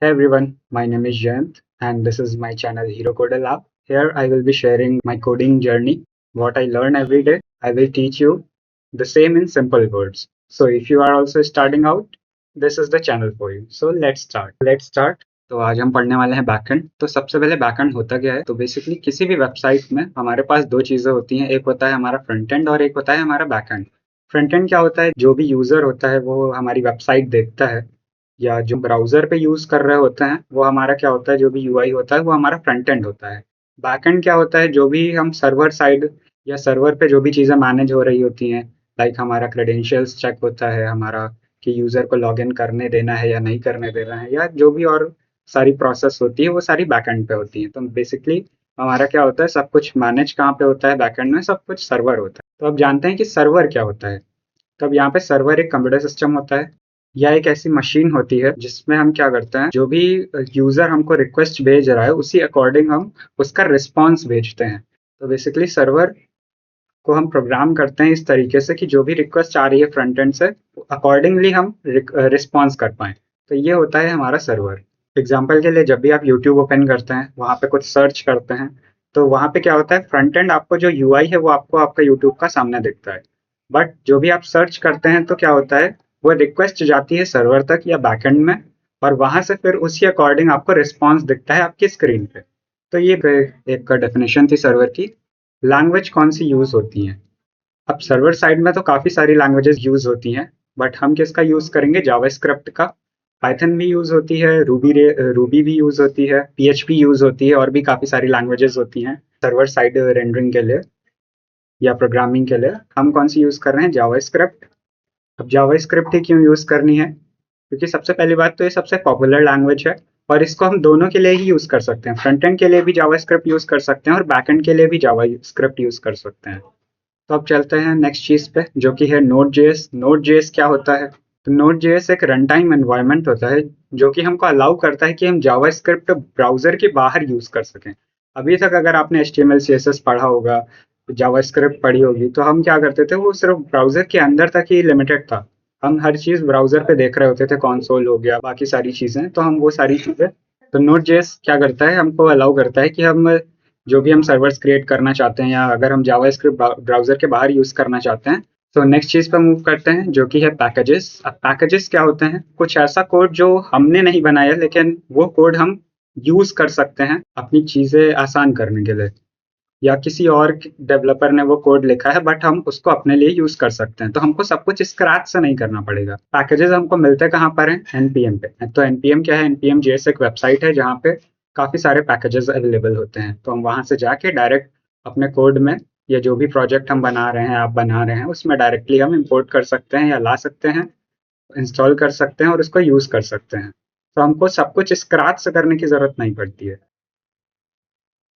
Hey everyone, my name is Jayant and this is my channel Hero Coder Lab. Here I will be sharing my coding journey, what I learn every day. I will teach you the same in simple words. So if you are also starting out, this is the channel for you. So let's start. तो आज हम पढ़ने वाले हैं backend. तो सबसे पहले backend होता क्या है? तो बेसिकली किसी भी वेबसाइट में हमारे पास दो चीजें होती हैं, एक होता है हमारा फ्रंट एंड और एक होता है हमारा बैकएंड। फ्रंट एंड क्या होता है? जो भी यूजर होता है वो हमारी वेबसाइट देखता है या जो ब्राउज़र पे यूज़ कर रहे होते हैं वो हमारा क्या होता है, जो भी यूआई होता है वो हमारा फ्रंट एंड होता है। बैकएंड क्या होता है? जो भी हम सर्वर साइड या सर्वर पे जो भी चीज़ें मैनेज हो रही होती हैं, लाइक हमारा क्रेडेंशियल्स चेक होता है हमारा, कि यूज़र को लॉगिन करने देना है या नहीं करने देना है, या जो भी और सारी प्रोसेस होती है वो सारी बैकएंड पे होती है। तो बेसिकली हमारा क्या होता है, सब कुछ मैनेज कहाँ पे होता है? बैकएंड में सब कुछ सर्वर होता है। तो अब जानते हैं कि सर्वर क्या होता है। तब यहाँ पे सर्वर एक कंप्यूटर सिस्टम होता है या एक ऐसी मशीन होती है जिसमें हम क्या करते हैं, जो भी यूजर हमको रिक्वेस्ट भेज रहा है उसी अकॉर्डिंग हम उसका रिस्पॉन्स भेजते हैं। तो बेसिकली सर्वर को हम प्रोग्राम करते हैं इस तरीके से कि जो भी रिक्वेस्ट आ रही है फ्रंट एंड से, अकॉर्डिंगली हम रिस्पॉन्स कर पाएं। तो ये होता है हमारा सर्वर। एग्जाम्पल के लिए, जब भी आप यूट्यूब ओपन करते हैं, वहाँ पे कुछ सर्च करते हैं, तो वहाँ पे क्या होता है, फ्रंट एंड आपको जो यूआई है वो आपको आपका यूट्यूब का सामने दिखता है। बट जो भी आप सर्च करते हैं तो क्या होता है, वो रिक्वेस्ट जाती है सर्वर तक या बैकएंड में, और वहां से फिर उसी अकॉर्डिंग आपको रिस्पॉन्स दिखता है आपकी स्क्रीन पे। तो ये एक डेफिनेशन थी सर्वर की। लैंग्वेज कौन सी यूज होती है? अब सर्वर साइड में तो काफी सारी लैंग्वेजेस यूज होती हैं, बट हम किसका यूज करेंगे? जावास्क्रिप्ट का। पाइथन भी यूज होती है, रूबी भी यूज होती है, पीएचपी यूज होती है, और भी काफी सारी लैंग्वेजेस होती हैं सर्वर साइड रेंडरिंग के लिए या प्रोग्रामिंग के लिए। हम कौन सी यूज कर रहे हैं? जावास्क्रिप्ट। अब जावास्क्रिप्ट ही क्यों यूज करनी है? क्योंकि सबसे पहली बात तो ये सबसे पॉपुलर लैंग्वेज है, और इसको हम दोनों के लिए ही यूज कर सकते हैं। फ्रंट एंड के लिए भी जावास्क्रिप्ट यूज कर सकते हैं और बैक एंड के लिए भी जावास्क्रिप्ट यूज कर सकते हैं। तो अब चलते हैं नेक्स्ट चीज पे, जो कि है नोड जेएस। नोड जेएस क्या होता है? तो नोड जेएस एक रन टाइम एनवायरनमेंट होता है जो कि हमको अलाउ करता है कि हम जावास्क्रिप्ट ब्राउजर के बाहर यूज कर सकें। अभी तक अगर आपने HTML CSS पढ़ा होगा, जावास्क्रिप्ट पढ़ी होगी, तो हम क्या करते थे, वो सिर्फ ब्राउजर के अंदर तक ही लिमिटेड था। हम हर चीज ब्राउजर पे देख रहे होते थे, कंसोल हो गया, बाकी सारी चीजें, तो हम वो सारी चीजें। तो नोड जेएस क्या करता है, हमको अलाउ करता है कि हम जो भी हम सर्वर्स क्रिएट करना चाहते हैं, या अगर हम जावास्क्रिप्ट ब्राउजर के बाहर यूज करना चाहते हैं, तो नेक्स्ट चीज पर मूव करते हैं, जो कि है पैकेजेस। अब पैकेजेस क्या होते हैं? कुछ ऐसा कोड जो हमने नहीं बनाया, लेकिन वो कोड हम यूज कर सकते हैं अपनी चीजें आसान करने के लिए, या किसी और डेवलपर ने वो कोड लिखा है बट हम उसको अपने लिए यूज कर सकते हैं। तो हमको सब कुछ स्क्रैच से नहीं करना पड़ेगा। पैकेजेस हमको मिलते कहाँ पर हैं? एनपीएम पे। तो एनपीएम क्या है? एनपीएम जेएस एक वेबसाइट है जहाँ पे काफी सारे पैकेजेस अवेलेबल होते हैं। तो हम वहां से जाके डायरेक्ट अपने कोड में, या जो भी प्रोजेक्ट हम बना रहे हैं, आप बना रहे हैं, उसमें डायरेक्टली हम इंपोर्ट कर सकते हैं या ला सकते हैं, इंस्टॉल कर सकते हैं और उसको यूज कर सकते हैं। तो हमको सब कुछ स्क्रैच से करने की जरूरत नहीं पड़ती है।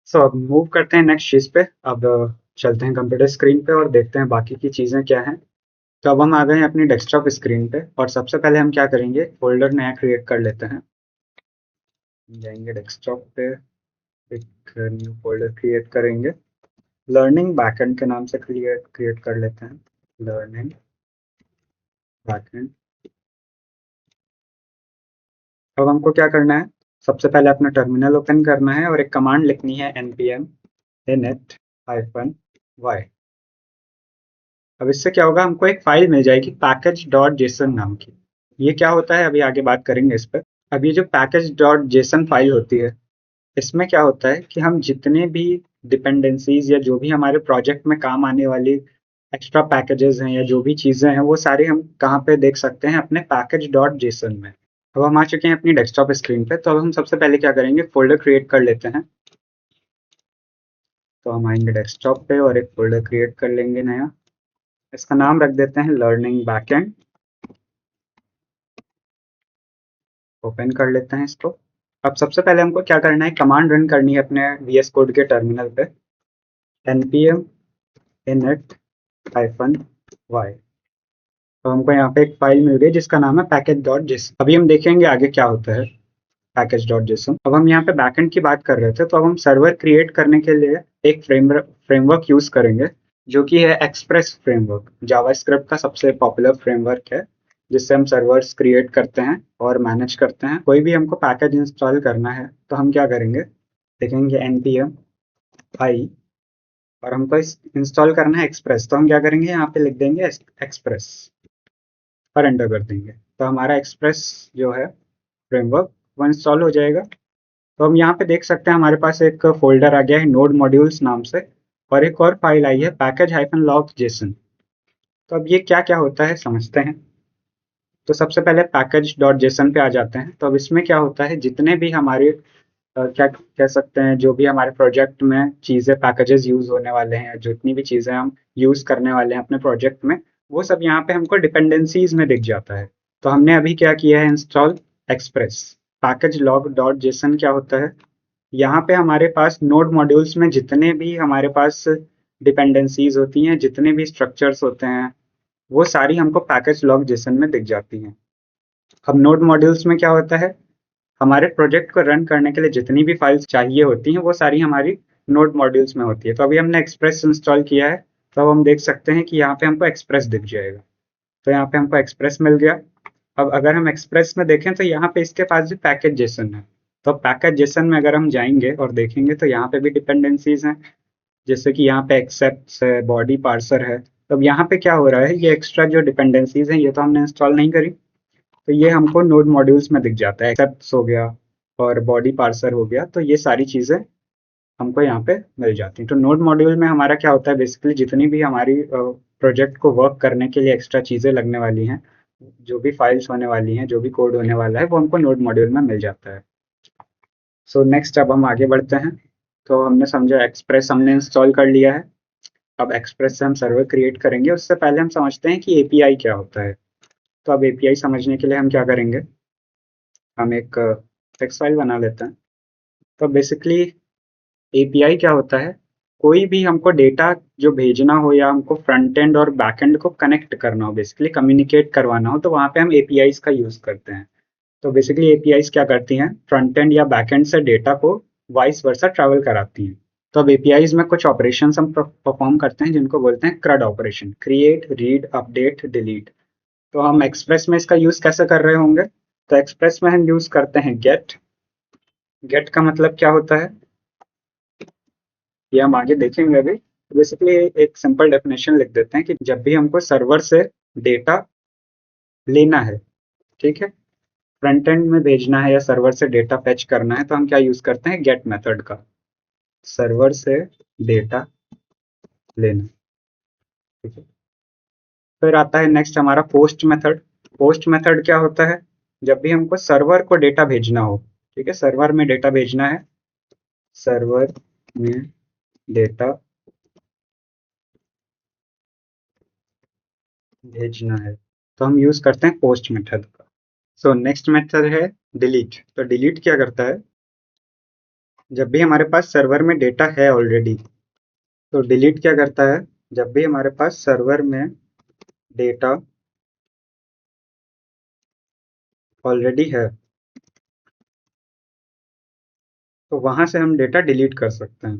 सो अब मूव करते हैं नेक्स्ट चीज पे। अब चलते हैं कंप्यूटर स्क्रीन पे और देखते हैं बाकी की चीजें क्या हैं। तो अब हम आ गए हैं अपनी डेस्कटॉप स्क्रीन पे, और सबसे पहले हम क्या करेंगे, फोल्डर नया क्रिएट कर लेते हैं। जाएंगे डेस्कटॉप पे, एक न्यू फोल्डर क्रिएट करेंगे। लर्निंग बैकएंड के नाम से क्रिएट क्रिएट कर लेते हैं। Learning backend. अब हमको क्या करना है, सबसे पहले अपना टर्मिनल ओपन करना है और एक कमांड लिखनी है, npm init -y। अब इससे क्या होगा, हमको एक फाइल मिल जाएगी पैकेज डॉट जेसन नाम की। ये क्या होता है, अभी आगे बात करेंगे इस पर। अब ये जो पैकेज डॉट जेसन फाइल होती है, इसमें क्या होता है कि हम जितने भी डिपेंडेंसीज या जो भी हमारे प्रोजेक्ट में काम आने वाली एक्स्ट्रा पैकेजेस हैं या जो भी चीज़ें हैं, वो सारी हम कहाँ पे देख सकते हैं? अपने पैकेज डॉट जेसन में। अब हम आ चुके हैं अपनी डेस्कटॉप स्क्रीन पे। तो अब हम सबसे पहले क्या करेंगे, फोल्डर क्रिएट कर लेते हैं। तो हम आएंगे डेस्कटॉप पे और एक फोल्डर क्रिएट कर लेंगे नया। इसका नाम रख देते हैं लर्निंग बैकएंड। ओपन कर लेते हैं इसको। अब सबसे पहले हमको क्या करना है, कमांड रन करनी है अपने VS कोड के टर्मिनल पे, npm init -y। तो हमको यहाँ पे एक फाइल मिल गई जिसका नाम है पैकेज डॉट जेसन। अभी हम देखेंगे आगे क्या होता है पैकेज डॉट जेसन। अब हम यहाँ पे बैकएंड की बात कर रहे थे, तो अब हम सर्वर क्रिएट करने के लिए एक फ्रेमवर्क यूज करेंगे, जो कि है एक्सप्रेस फ्रेमवर्क। जावास्क्रिप्ट का सबसे पॉपुलर फ्रेमवर्क है जिससे हम सर्वर्स क्रिएट करते हैं और मैनेज करते हैं। कोई भी हमको पैकेज इंस्टॉल करना है तो हम क्या करेंगे, देखेंगे npm i, और हमको इंस्टॉल करना है एक्सप्रेस, तो हम क्या करेंगे, यहाँ पे लिख देंगे एक्सप्रेस और एंटर कर देंगे, तो हमारा एक्सप्रेस जो है फ्रेमवर्क वो इंस्टॉल हो जाएगा। तो हम यहाँ पे देख सकते हैं हमारे पास एक फोल्डर आ गया है नोड मॉड्यूल्स नाम से, और एक और फाइल आई है पैकेज हाइफन लॉग जेसन। तो अब ये क्या क्या होता है समझते हैं। तो सबसे पहले पैकेज डॉट जेसन पे आ जाते हैं। तो अब इसमें क्या होता है, जितने भी हमारे क्या कह सकते हैं, जो भी हमारे प्रोजेक्ट में चीज़ें पैकेजेस यूज़ होने वाले हैं, जितनी भी चीज़ें हम यूज़ करने वाले हैं अपने प्रोजेक्ट में, वो सब यहाँ पे हमको डिपेंडेंसीज में दिख जाता है। तो हमने अभी क्या किया है, install express. Package log dot JSON क्या होता है, यहाँ पे हमारे पास नोड मॉड्यूल्स में जितने भी हमारे पास डिपेंडेंसीज होती हैं, जितने भी स्ट्रक्चर्स होते हैं, वो सारी हमको पैकेज लॉग जेसन में दिख जाती हैं। अब नोड मॉड्यूल्स में क्या होता है, हमारे प्रोजेक्ट को रन करने के लिए जितनी भी फाइल्स चाहिए होती हैं वो सारी हमारी नोड मॉड्यूल्स में होती है। तो अभी हमने एक्सप्रेस इंस्टॉल किया है, तो अब हम देख सकते हैं कि यहाँ पे हमको एक्सप्रेस दिख जाएगा। तो यहाँ पे हमको एक्सप्रेस मिल गया। अब अगर हम एक्सप्रेस में देखें तो यहाँ पे इसके पास भी पैकेज जेसन है। तो पैकेज जेसन में अगर हम जाएंगे और देखेंगे तो यहाँ पे भी डिपेंडेंसीज हैं, जैसे कि यहाँ पे एक्सेप्ट है, बॉडी पार्सर है। तो अब यहाँ पे क्या हो रहा है, ये एक्स्ट्रा जो डिपेंडेंसीज हैं ये तो हमने इंस्टॉल नहीं करी, तो ये हमको नोड मॉड्यूल्स में दिख जाता है, एक्सेप्ट हो गया और बॉडी पार्सर हो गया, तो ये सारी चीज़ें हमको यहाँ पे मिल जाती हैं। तो नोड मॉड्यूल में हमारा क्या होता है, बेसिकली जितनी भी हमारी प्रोजेक्ट को वर्क करने के लिए एक्स्ट्रा चीज़ें लगने वाली हैं, जो भी फाइल्स होने वाली हैं, जो भी कोड होने वाला है, वो हमको नोड मॉड्यूल में मिल जाता है। सो नेक्स्ट अब हम आगे बढ़ते हैं। तो हमने समझा एक्सप्रेस हमने इंस्टॉल कर लिया है। अब एक्सप्रेस से हम सर्वर क्रिएट करेंगे, उससे पहले हम समझते हैं कि एपीआई क्या होता है। तो अब एपीआई समझने के लिए हम क्या करेंगे, हम एक टेक्स्ट फाइल बना लेते हैं। तो बेसिकली एपीआई क्या होता है, कोई भी हमको डेटा जो भेजना हो या हमको फ्रंट एंड और बैक एंड को कनेक्ट करना हो, बेसिकली कम्युनिकेट करवाना हो, तो वहाँ पे हम एपीआईज का यूज़ करते हैं। तो बेसिकली एपीआईज क्या करती हैं, फ्रंट एंड या बैक एंड से डेटा को वाइस वर्सा ट्रैवल कराती हैं। तो अब एपीआईज में कुछ ऑपरेशन हम परफॉर्म करते हैं जिनको बोलते हैं क्रड operation, create read update delete. तो हम एक्सप्रेस में इसका यूज़ कैसे कर रहे होंगे, तो एक्सप्रेस में हम यूज़ करते हैं गेट। गेट का मतलब क्या होता है ये हम आगे देखेंगे अभी। तो बेसिकली एक सिंपल डेफिनेशन लिख देते हैं कि जब भी हमको सर्वर से डेटा लेना है, ठीक है, फ्रंट एंड में भेजना है या सर्वर से डेटा फेच करना है, तो हम क्या यूज करते हैं, गेट मेथड का, सर्वर से डेटा लेना, ठीक है। फिर आता है नेक्स्ट हमारा पोस्ट मेथड। पोस्ट मेथड क्या होता है, जब भी हमको सर्वर को डेटा भेजना हो, ठीक है, सर्वर में डेटा भेजना है, सर्वर में डेटा भेजना है, तो हम यूज करते हैं पोस्ट मेथड का। सो नेक्स्ट मेथड है डिलीट। तो डिलीट क्या करता है, जब भी हमारे पास सर्वर में डेटा है ऑलरेडी, तो डिलीट क्या करता है, जब भी हमारे पास सर्वर में डेटा ऑलरेडी है तो वहां से हम डेटा डिलीट कर सकते हैं,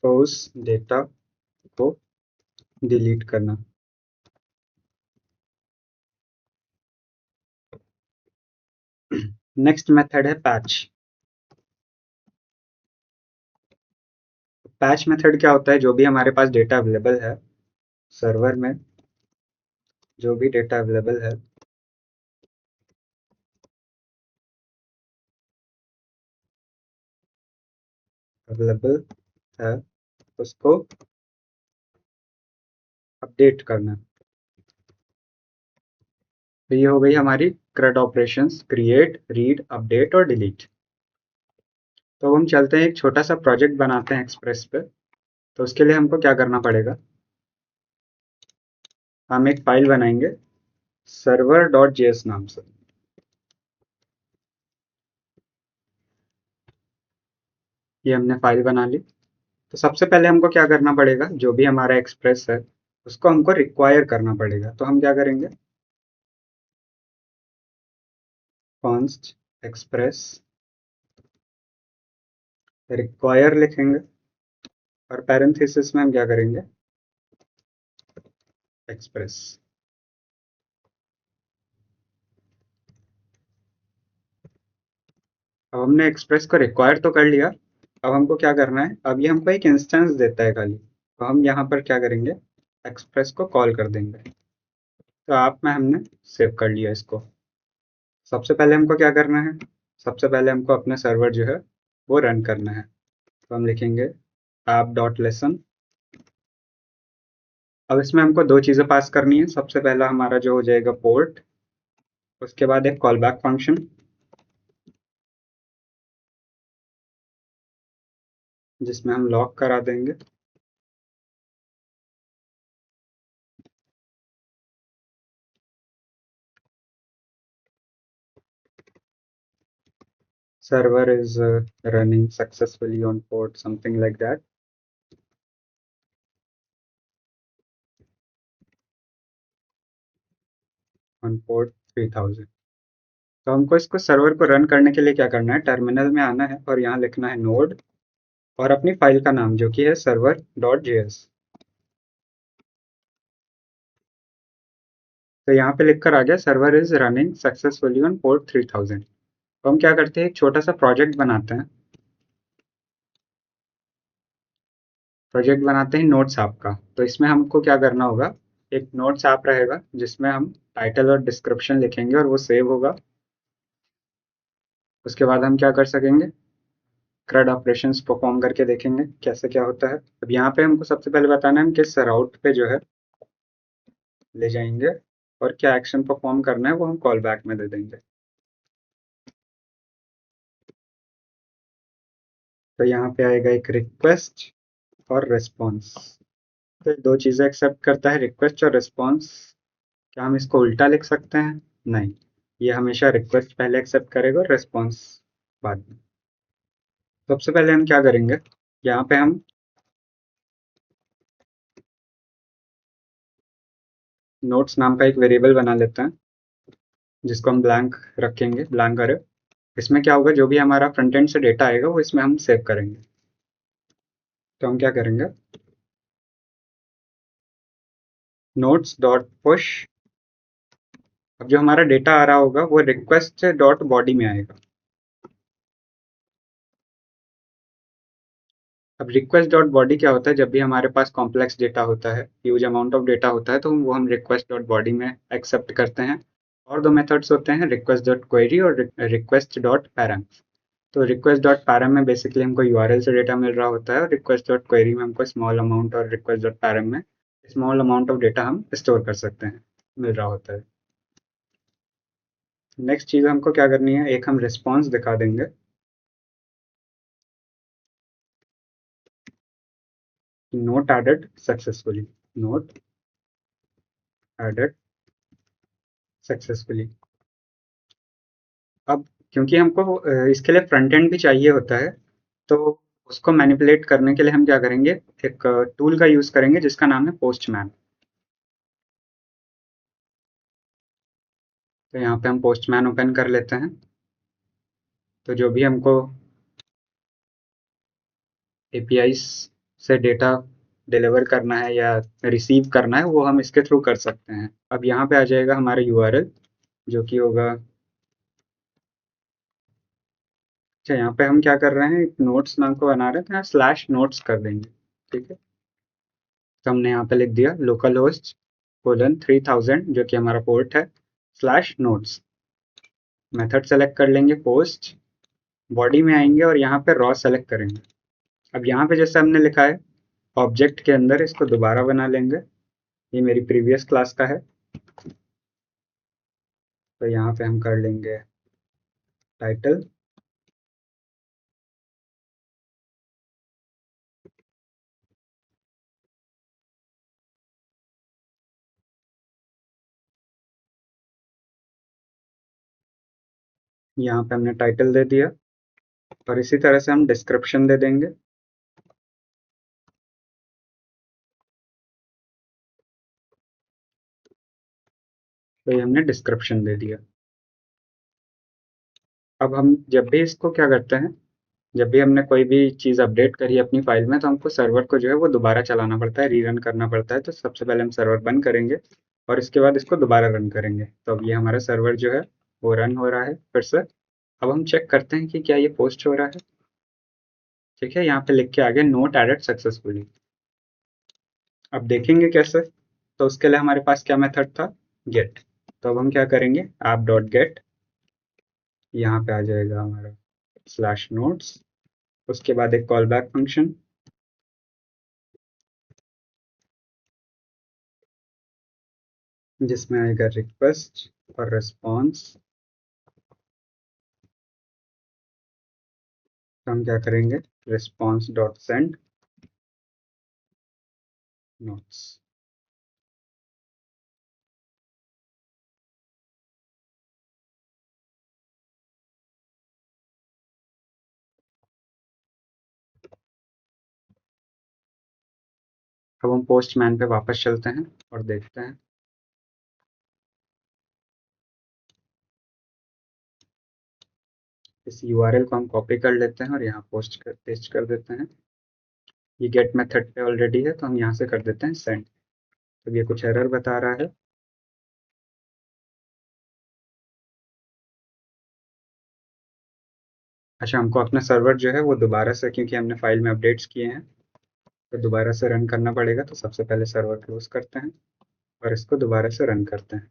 तो उस डेटा को डिलीट करना। नेक्स्ट मेथड है पैच। पैच मेथड क्या होता है, जो भी हमारे पास डेटा अवेलेबल है सर्वर में, जो भी डेटा अवेलेबल है उसको अपडेट करना। तो ये हो गई हमारी CRUD operations, create read update और डिलीट। तो हम चलते हैं एक छोटा सा प्रोजेक्ट बनाते हैं एक्सप्रेस पे। तो उसके लिए हमको क्या करना पड़ेगा, हम एक फाइल बनाएंगे सर्वर डॉट जेएस नाम से। ये हमने फाइल बना ली। तो सबसे पहले हमको क्या करना पड़ेगा, जो भी हमारा एक्सप्रेस है उसको हमको रिक्वायर करना पड़ेगा। तो हम क्या करेंगे, कॉन्स्ट एक्सप्रेस रिक्वायर लिखेंगे, और पैरेंथेसिस में हम क्या करेंगे, एक्सप्रेस। अब हमने एक्सप्रेस को रिक्वायर तो कर लिया। अब हमको क्या करना है, अब ये हमको एक इंस्टेंस देता है खाली, तो हम यहाँ पर क्या करेंगे, एक्सप्रेस को कॉल कर देंगे। तो आप में हमने सेव कर लिया इसको। सबसे पहले हमको क्या करना है, सबसे पहले हमको अपने सर्वर जो है वो रन करना है। तो हम लिखेंगे app.listen। अब इसमें हमको दो चीज़ें पास करनी है। सबसे पहला हमारा जो हो जाएगा पोर्ट, उसके बाद एक कॉल बैक फंक्शन जिसमें हम लॉक करा देंगे। Server is running successfully on port something like that। on port 3000। तो हमको इसको सर्वर को रन करने के लिए क्या करना है, टर्मिनल में आना है और यहाँ लिखना है नोड और अपनी फाइल का नाम जो कि है server.js। तो यहाँ पे लिखकर आ गया server is running successfully on port 3000। तो हम क्या करते हैं, एक छोटा सा प्रोजेक्ट बनाते हैं नोट्स ऐप का। तो इसमें हमको क्या करना होगा, एक नोट्स ऐप रहेगा जिसमें हम टाइटल और डिस्क्रिप्शन लिखेंगे और वो सेव होगा। उसके बाद हम क्या कर सकेंगे, CRUD ऑपरेशंस परफॉर्म करके देखेंगे कैसे क्या होता है। अब यहाँ पे हमको सबसे पहले बताना है हम किस राउट पे जो है ले जाएंगे और क्या एक्शन परफॉर्म करना है वो हम कॉल बैक में दे देंगे। तो यहाँ पे आएगा एक रिक्वेस्ट और रिस्पॉन्स। तो ये दो चीज़ें एक्सेप्ट करता है, रिक्वेस्ट और रिस्पॉन्स। क्या हम इसको उल्टा लिख सकते हैं, नहीं, ये हमेशा रिक्वेस्ट पहले एक्सेप्ट करेगा और रिस्पॉन्स बाद में। सबसे पहले हम क्या करेंगे, यहाँ पे हम नोट्स नाम का एक वेरिएबल बना लेते हैं जिसको हम ब्लैंक रखेंगे, ब्लैंक अरे। इसमें क्या होगा, जो भी हमारा फ्रंट एंड से डेटा आएगा वो इसमें हम सेव करेंगे। तो हम क्या करेंगे, नोट्स डॉट पुश। अब जो हमारा डेटा आ रहा होगा वो रिक्वेस्ट डॉट बॉडी में आएगा। अब रिक्वेस्ट डॉट बॉडी क्या होता है, जब भी हमारे पास कॉम्प्लेक्स डेटा होता है, ह्यूज अमाउंट ऑफ डेटा होता है, तो वो हम रिक्वेस्ट डॉट बॉडी में एक्सेप्ट करते हैं। और दो मेथड्स होते हैं, रिक्वेस्ट डॉट क्वेरी और रिक्वेस्ट डॉट पैरम। तो रिक्वेस्ट डॉट पैरम में बेसिकली हमको यूआरएल से डेटा मिल रहा होता है और रिक्वेस्ट डॉट क्वेरी में हमको स्मॉल अमाउंट, और रिक्वेस्ट डॉट पैरम में स्मॉल अमाउंट ऑफ डेटा हम स्टोर कर सकते हैं, मिल रहा होता है। नेक्स्ट चीज़ हमको क्या करनी है, एक हम रिस्पॉन्स दिखा देंगे। Note added successfully, note added successfully. अब क्योंकि हमको इसके लिए फ्रंट एंड भी चाहिए होता है, तो उसको मैनिपुलेट करने के लिए हम क्या करेंगे, एक टूल का यूज़ करेंगे जिसका नाम है पोस्टमैन। तो यहाँ पे हम पोस्टमैन ओपन कर लेते हैं। तो जो भी हमको एपीआई से डेटा डिलीवर करना है या रिसीव करना है वो हम इसके थ्रू कर सकते हैं। अब यहाँ पे आ जाएगा हमारा यूआरएल जो कि होगा, अच्छा यहाँ पे हम क्या कर रहे हैं, एक नोट्स नाम को बना रहे हैं तो यहाँ स्लैश नोट्स कर देंगे। ठीक है, तो हमने यहाँ पे लिख दिया लोकल होस्ट कोलन 3000 जो कि हमारा पोर्ट है, स्लैश नोट्स। मेथड सेलेक्ट कर लेंगे पोस्ट, बॉडी में आएंगे और यहाँ पे रॉ सेलेक्ट करेंगे। अब यहाँ पे जैसे हमने लिखा है ऑब्जेक्ट के अंदर इसको दोबारा बना लेंगे, ये मेरी प्रीवियस क्लास का है। तो यहाँ पे हम कर लेंगे टाइटल, यहाँ पे हमने टाइटल दे दिया और इसी तरह से हम डिस्क्रिप्शन दे देंगे। तो ये हमने डिस्क्रिप्शन दे दिया। अब हम जब भी इसको क्या करते हैं, जब भी हमने कोई भी चीज़ अपडेट करी है अपनी फाइल में, तो हमको सर्वर को जो है वो दोबारा चलाना पड़ता है, रीरन करना पड़ता है। तो सबसे पहले हम सर्वर बंद करेंगे और इसके बाद इसको दोबारा रन करेंगे। तो अब ये हमारा सर्वर जो है वो रन हो रहा है फिर से। अब हम चेक करते हैं कि क्या ये पोस्ट हो रहा है। ठीक है, यहाँ पे लिख के आ गया नोट एडेड सक्सेसफुली। अब देखेंगे कैसे। तो उसके लिए हमारे पास क्या मेथड था, गेट। तो अब हम क्या करेंगे, ऐप डॉट गेट, यहाँ पे आ जाएगा हमारा स्लैश नोट्स, उसके बाद एक कॉल बैक फंक्शन जिसमें आएगा रिक्वेस्ट और रिस्पॉन्स। तो हम क्या करेंगे, रिस्पॉन्स डॉट सेंड नोट्स। अब हम पोस्टमैन पे वापस चलते हैं और देखते हैं। इस यूआरएल को हम कॉपी कर लेते हैं और यहाँ पेस्ट कर देते हैं। ये गेट मेथड पे ऑलरेडी है तो हम यहाँ से कर देते हैं सेंड। तो ये कुछ एरर बता रहा है। अच्छा, हमको अपना सर्वर जो है वो दोबारा से, क्योंकि हमने फाइल में अपडेट्स किए हैं तो दोबारा से रन करना पड़ेगा। तो सबसे पहले सर्वर क्लोज करते हैं और इसको दोबारा से रन करते हैं।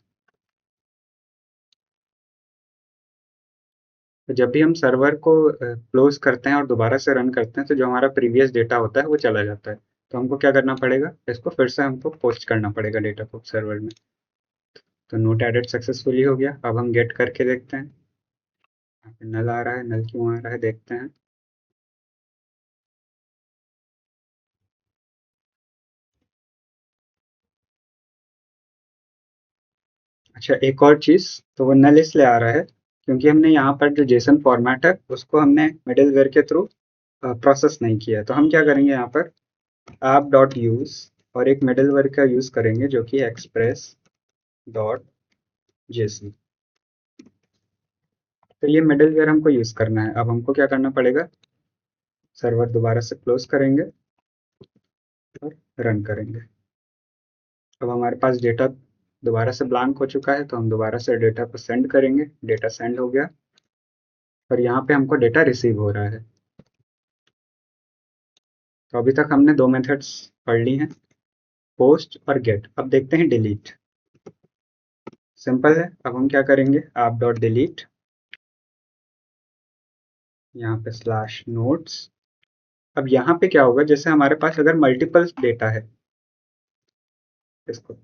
तो जब भी हम सर्वर को क्लोज करते हैं और दोबारा से रन करते हैं तो जो हमारा प्रीवियस डेटा होता है वो चला जाता है। तो हमको क्या करना पड़ेगा, इसको फिर से हमको पोस्ट करना पड़ेगा डेटा को सर्वर में। तो नोट एडेड सक्सेसफुली हो गया। अब हम गेट करके देखते हैं। यहाँ पे नल आ रहा है, नल क्यों आ रहा है देखते हैं। अच्छा, एक और चीज़, तो वो नल इसलिए आ रहा है क्योंकि हमने यहाँ पर जो जेसन फॉर्मेट है उसको हमने मिडिलवेयर के थ्रू प्रोसेस नहीं किया है। तो हम क्या करेंगे, यहाँ पर ऐप डॉट यूज और एक मिडिलवेयर का यूज़ करेंगे जो कि एक्सप्रेस डॉट जेसन। तो ये मिडिलवेयर हमको यूज़ करना है। अब हमको क्या करना पड़ेगा, सर्वर दोबारा से क्लोज करेंगे और रन करेंगे। अब हमारे पास डेटा दोबारा से ब्लैंक हो चुका है तो हम दोबारा से डेटा को सेंड करेंगे। डेटा सेंड हो गया और यहाँ पे हमको डेटा रिसीव हो रहा है। तो अभी तक हमने दो मेथड्स पढ़ ली हैं, पोस्ट और गेट। अब देखते हैं डिलीट। सिंपल है। अब हम क्या करेंगे, ऐप डॉट डिलीट, यहाँ पे स्लैश नोट्स। अब यहाँ पे क्या होगा, जैसे हमारे पास अगर मल्टीपल डेटा है, इसको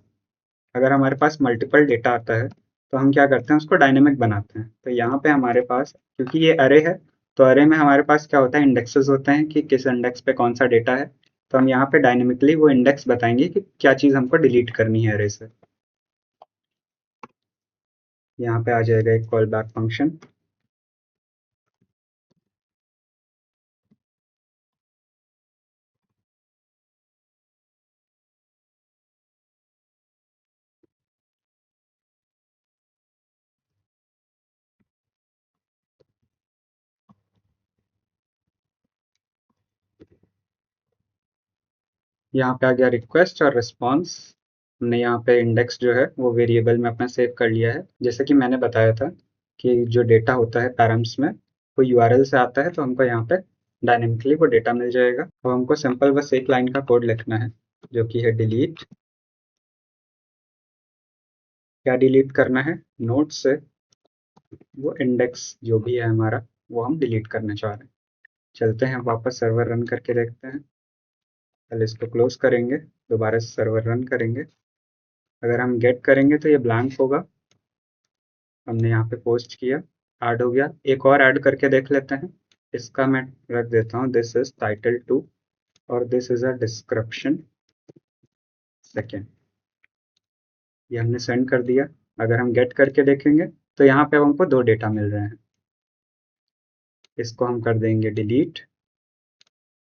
अगर हमारे पास मल्टीपल डेटा आता है तो हम क्या करते हैं, उसको डायनेमिक बनाते हैं। तो यहाँ पे हमारे पास, क्योंकि ये अरे है, तो अरे में हमारे पास क्या होता है, इंडेक्सेस होते हैं कि किस इंडेक्स पे कौन सा डेटा है। तो हम यहाँ पे डायनेमिकली वो इंडेक्स बताएंगे कि क्या चीज़ हमको डिलीट करनी है अरे से। यहाँ पे आ जाएगा एक कॉल बैक फंक्शन। यहाँ पे आ गया रिक्वेस्ट और रिस्पॉन्स। हमने यहाँ पे इंडेक्स जो है वो वेरिएबल में अपना सेव कर लिया है। जैसे कि मैंने बताया था कि जो डेटा होता है पैरम्स में वो यूआरएल से आता है, तो हमको यहाँ पे डायनेमिकली वो डेटा मिल जाएगा। तो हमको सिंपल बस एक लाइन का कोड लिखना है जो कि है डिलीट। क्या डिलीट करना है, नोट से वो इंडेक्स जो भी है हमारा वो हम डिलीट करना चाह रहे हैं। चलते हैं वापस सर्वर रन करके देखते हैं। पहले इसको क्लोज करेंगे, दोबारा से सर्वर रन करेंगे। अगर हम गेट करेंगे तो ये ब्लैंक होगा। हमने यहाँ पे पोस्ट किया, ऐड हो गया। एक और ऐड करके देख लेते हैं। इसका मैं रख देता हूँ दिस इज टाइटल 2 और this is a description second. ये हमने सेंड कर दिया। अगर हम गेट करके देखेंगे तो यहाँ पे हमको दो डेटा मिल रहे हैं। इसको हम कर देंगे डिलीट।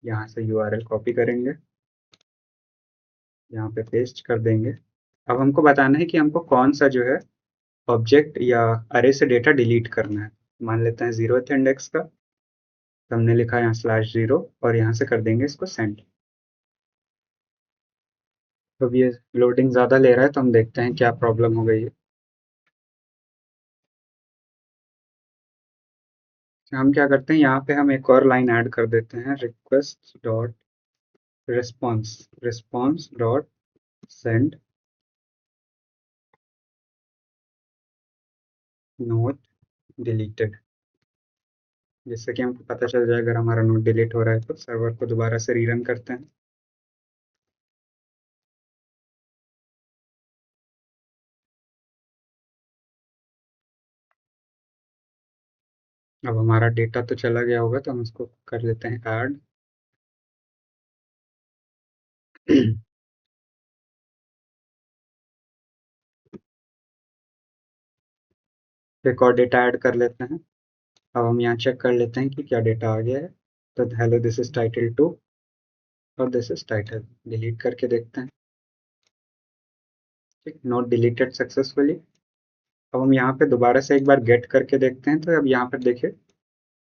यहाँ से यूआरएल कॉपी करेंगे, यहाँ पे पेस्ट कर देंगे। अब हमको बताना है कि हमको कौन सा जो है ऑब्जेक्ट या अरे से डेटा डिलीट करना है। मान लेते हैं 0th इंडेक्स का। तो हमने लिखा यहाँ /0 और यहाँ से कर देंगे इसको सेंड। तो अब ये लोडिंग ज़्यादा ले रहा है तो हम देखते हैं क्या प्रॉब्लम हो गई है। हम क्या करते हैं, यहाँ पे हम एक और लाइन ऐड कर देते हैं, request dot response response dot send note deleted, जिससे कि हमको पता चल जाए अगर हमारा नोट डिलीट हो रहा है तो सर्वर को दोबारा से रीरन करते हैं। अब हमारा डेटा तो चला गया होगा तो हम इसको कर लेते हैं ऐड। एक और डेटा ऐड कर लेते हैं। अब हम यहाँ चेक कर लेते हैं कि क्या डेटा आ गया है। तो हेलो दिस इज टाइटल 2 और दिस इज टाइटल, डिलीट करके देखते हैं। ठीक, नोट डिलीटेड सक्सेसफुली। अब हम यहाँ पे दोबारा से एक बार गेट करके देखते हैं, तो अब यहाँ पर देखिए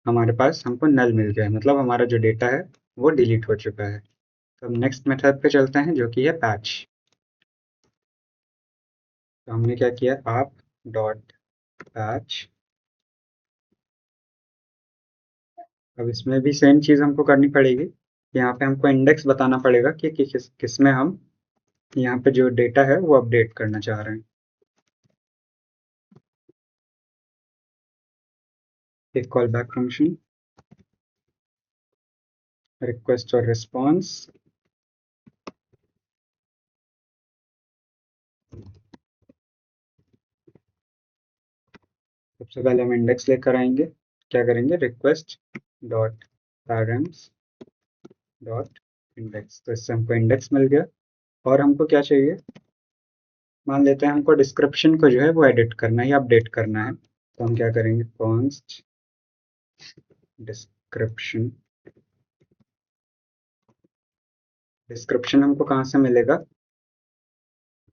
हमारे पास हमको नल मिल गया है, मतलब हमारा जो डेटा है वो डिलीट हो चुका है। तो हम नेक्स्ट मेथड पे चलते हैं जो कि है पैच। तो हमने क्या किया, आप डॉट पैच। अब इसमें भी सेम चीज़ हमको करनी पड़ेगी। यहाँ पे हमको इंडेक्स बताना पड़ेगा कि किस में हम यहाँ पे जो डेटा है वो अपडेट करना चाह रहे हैं। एक कॉल बैक फंक्शन, रिक्वेस्ट और रिस्पॉन्स। सबसे पहले हम इंडेक्स लेकर आएंगे। क्या करेंगे, request dot parents dot index. तो इससे हमको इंडेक्स मिल गया। और हमको क्या चाहिए, मान लेते हैं हमको डिस्क्रिप्शन को जो है वो एडिट करना है या अपडेट करना है। तो हम क्या करेंगे, कॉन्स्ट डिस्क्रिप्शन। डिस्क्रिप्शन हमको कहाँ से मिलेगा,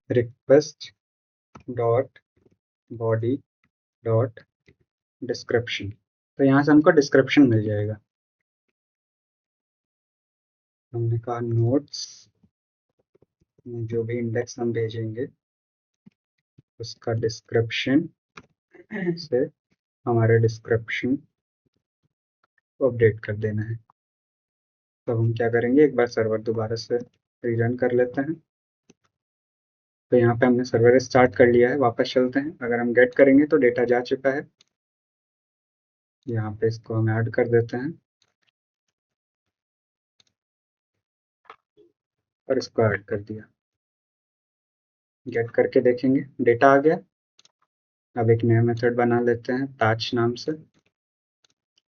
request dot body dot description. तो यहाँ से हमको डिस्क्रिप्शन मिल जाएगा। हमने कहा नोट्स में जो भी इंडेक्स हम भेजेंगे उसका डिस्क्रिप्शन से हमारे डिस्क्रिप्शन को अपडेट कर देना है। तो हम क्या करेंगे, एक बार सर्वर दोबारा से रीरन कर लेते हैं। तो यहाँ पे हमने सर्वर स्टार्ट कर लिया है, वापस चलते हैं। अगर हम गेट करेंगे तो डेटा जा चुका है। यहाँ पे इसको हम ऐड कर देते हैं और इसको ऐड कर दिया। गेट करके देखेंगे, डेटा आ गया। अब एक नया मेथड बना लेते हैं पैच नाम से,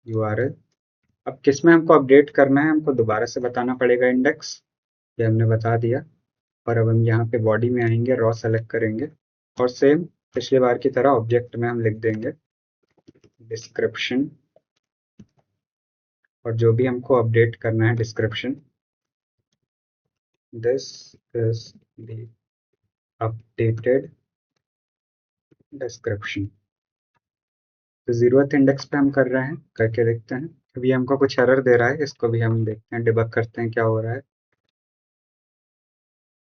URL। अब किस में हमको अपडेट करना है, हमको दोबारा से बताना पड़ेगा इंडेक्स, ये हमने बता दिया। और अब हम यहाँ पे बॉडी में आएंगे, रॉ सेलेक्ट करेंगे और सेम पिछली बार की तरह ऑब्जेक्ट में हम लिख देंगे डिस्क्रिप्शन। और जो भी हमको अपडेट करना है description, this is the updated description. तो ज़ीरोथ इंडेक्स पे हम कर रहे हैं, करके देखते हैं। अभी हमको कुछ एरर दे रहा है, इसको भी हम देखते हैं, डिबग करते हैं क्या हो रहा है।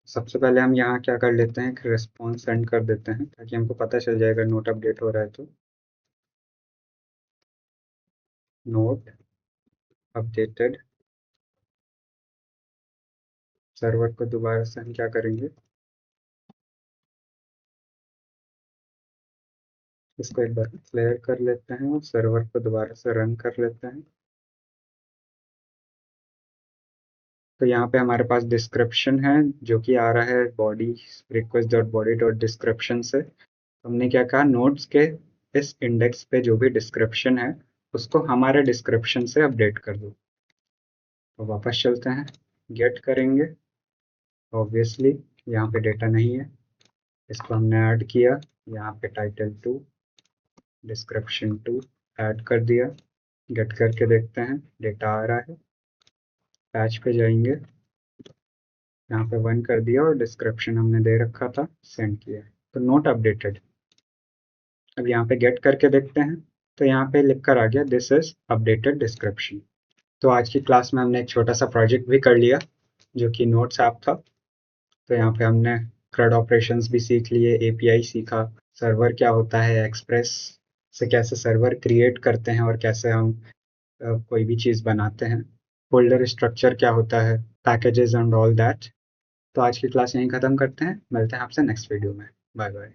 सबसे पहले हम यहाँ क्या कर लेते हैं, एक रिस्पॉन्स सेंड कर देते हैं ताकि हमको पता चल जाए अगर नोट अपडेट हो रहा है तो। Note updated. सर्वर को दोबारा से हम क्या करेंगे, इसको एक बार क्लियर कर लेते हैं और सर्वर को दोबारा से रन कर लेते हैं। तो यहाँ पे हमारे पास डिस्क्रिप्शन है जो कि आ रहा है body request dot body dot description से। हमने क्या कहा, नोट्स के इस इंडेक्स पे जो भी डिस्क्रिप्शन है उसको हमारे डिस्क्रिप्शन से अपडेट कर दो। तो वापस चलते हैं, गेट करेंगे। ऑब्वियसली यहाँ पे डेटा नहीं है, इसको हमने ऐड किया। यहाँ पे टाइटल 2 डिस्क्रिप्शन 2 ऐड कर दिया। गेट करके देखते हैं, डेटा आ रहा है। पैच पे जाएंगे, यहाँ पे 1 कर दिया और डिस्क्रिप्शन हमने दे रखा था, सेंड किया। तो नोट अपडेटेड। अब यहाँ पे गेट करके देखते हैं, तो यहाँ पे लिख कर आ गया दिस इज अपडेटेड डिस्क्रिप्शन। तो आज की क्लास में हमने एक छोटा सा प्रोजेक्ट भी कर लिया जो कि नोट्स ऐप था। तो यहाँ पे हमने CRUD ऑपरेशंस भी सीख लिए, API सीखा, सर्वर क्या होता है, एक्सप्रेस से कैसे सर्वर क्रिएट करते हैं और कैसे हम कोई भी चीज़ बनाते हैं, फोल्डर स्ट्रक्चर क्या होता है, पैकेजेस एंड ऑल दैट। तो आज की क्लास यहीं ख़त्म करते हैं, मिलते हैं आपसे नेक्स्ट वीडियो में। Bye bye.